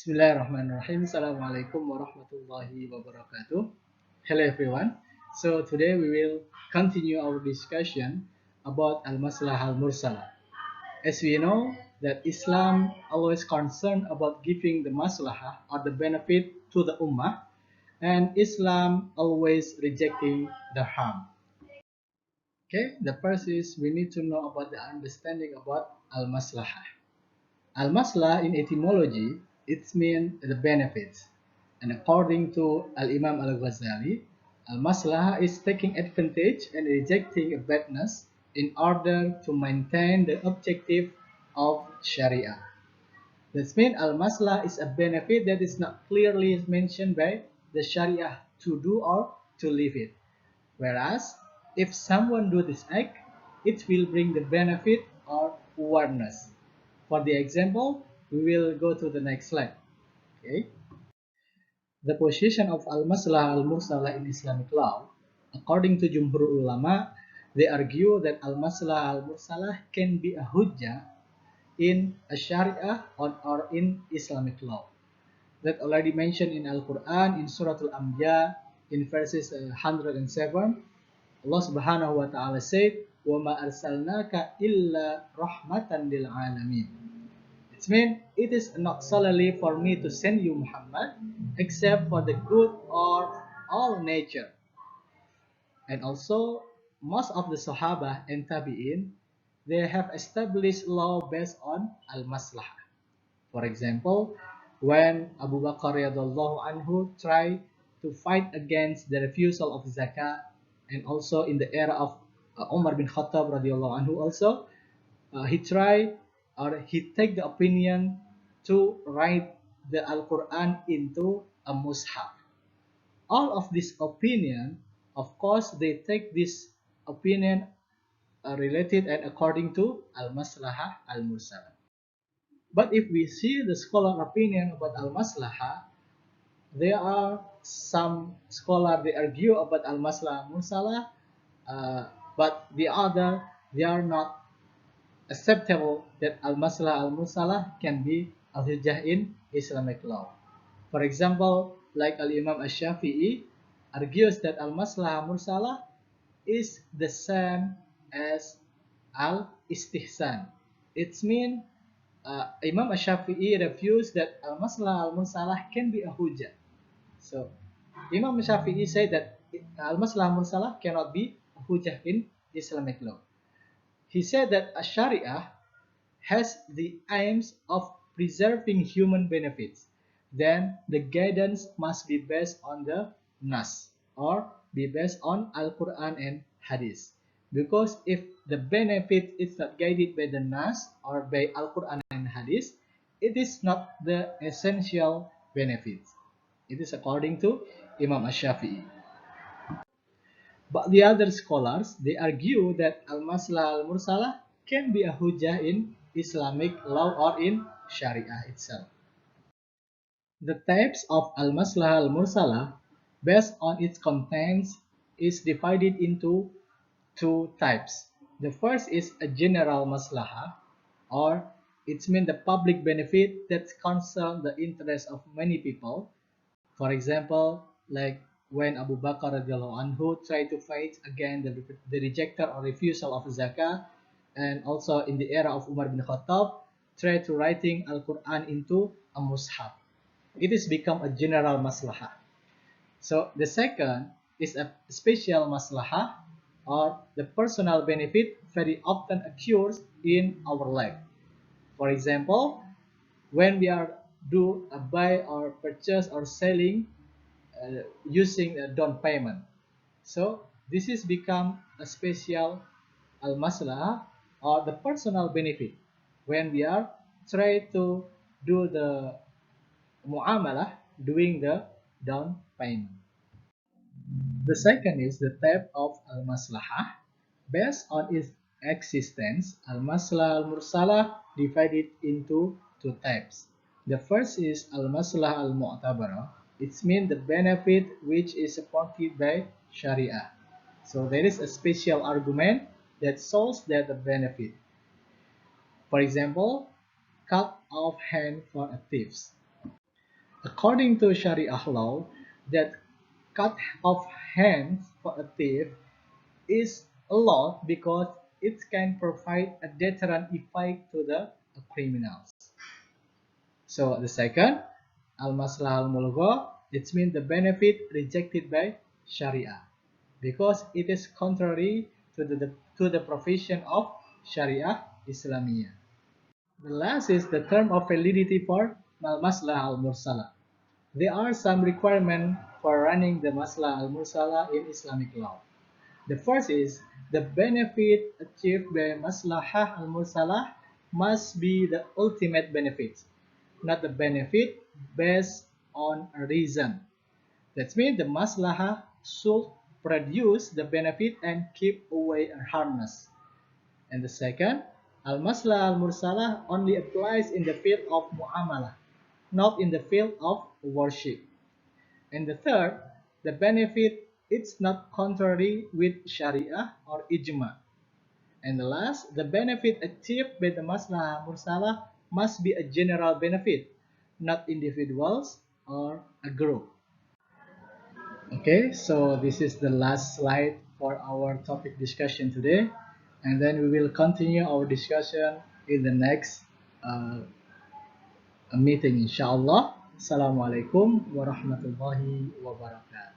Bismillahirrahmanirrahim. Assalamualaikum warahmatullahi wabarakatuh. Hello everyone. So today we will continue our discussion about al-maslahah al-mursalah. As we know that Islam always concerned about giving the maslahah or the benefit to the ummah, and Islam always rejecting the harm. Okay, the first is we need to know about the understanding about al-maslahah. Al-maslah in etymology, it means the benefits. And according to Al-Imam Al-Ghazali, al-maslah is taking advantage and rejecting a badness in order to maintain the objective of Sharia. This means al-maslah is a benefit that is not clearly mentioned by the Sharia to do or to leave it. Whereas, if someone do this act, it will bring the benefit or awareness. For the example, we will go to the next slide. Okay. The position of al-maslahah al-mursalah in Islamic law, according to Jumhur ulama, they argue that al-maslahah al-mursalah can be a hujjah in a Sharia or in Islamic law. That already mentioned in Al-Quran in Surah Al-Anbiya in verses 107. Allah Subhanahu wa Ta'ala said, وَمَا أَرْسَلْنَاكَ إِلَّا رَحْمَةً لِلْعَالَمِينَ. It means it is not solely for me to send you Muhammad, except for the good of all nature. And also, most of the Sahaba and Tabi'in, they have established law based on al-maslahah. For example, when Abu Bakr radhiyallahu anhu tried to fight against the refusal of zakat, and also in the era of Umar bin Khattab radhiyallahu anhu also, he tried or he take the opinion to write the Al-Quran into a mushaf. All of this opinion, of course, they take this opinion related and according to al-maslahah al-mursalah. But if we see the scholar opinion about al-maslahah, there are some scholars they argue about al-maslahah al-mursalah, but the other they are not acceptable that al-maslahah al-mursalah can be al-hujjah in Islamic law. For example, like Al-Imam Ash-Shafi'i argues that al-maslahah al-mursalah is the same as al-istihsan. It means Imam Ash-Shafi'i refused that al-maslahah al-mursalah can be a hujjah. So Imam Shafi'i said that al-maslahah al-mursalah cannot be a hujjah in Islamic law. He said that a Sharia has the aims of preserving human benefits. Then the guidance must be based on the Nas or be based on Al-Quran and Hadith. Because if the benefit is not guided by the Nas or by Al-Quran and Hadith, it is not the essential benefit. It is according to Imam Ash-Shafi'i. But the other scholars, they argue that al-maslahah al-mursalah can be a hujjah in Islamic law or in Sharia itself. The types of al-maslahah al-mursalah, based on its contents, is divided into two types. The first is a general maslahah, or it means the public benefit that concerns the interest of many people. For example, like when Abu Bakr radhiyallahu anhu tried to fight against the rejecter or refusal of zakah, and also in the era of Umar bin Khattab, tried to writing Al-Quran into a mushaf. It is become a general maslahah. So the second is a special maslahah, or the personal benefit very often occurs in our life. For example, when we are do a buy or purchase or selling using a down payment. So this is become a special al-maslahah or the personal benefit when we are try to do the muamalah, doing the down payment. The second is the type of al-maslahah. Based on its existence, al-maslahah al-mursalah divided into two types. The first is al-maslahah al-mu'tabarah. It means the benefit which is supported by Sharia. So there is a special argument that shows that the benefit. For example, cut off hand for a thief. According to Sharia law, that cut off hands for a thief is allowed because it can provide a deterrent effect to the criminals. So the second, al-maslah al-mulgha, it means the benefit rejected by Sharia because it is contrary to the provision of Sharia Islamiyah. The last is the term of validity for al-maslah al-mursala. There are some requirements for running the maslah al-mursala in Islamic law. The first is the benefit achieved by maslahah al-mursalah must be the ultimate benefit, not the benefit based on a reason. That means the maslahah should produce the benefit and keep away a harmless. And the second, al-maslah al-mursalah only applies in the field of muamalah, not in the field of worship. And the third, the benefit is not contrary with Sharia or Ijma. And the last, the benefit achieved by the Maslahah Mursalah must be a general benefit, not individuals or a group. Okay, so this is the last slide for our topic discussion today. And then we will continue our discussion in the next meeting, inshallah. Assalamualaikum warahmatullahi wabarakatuh.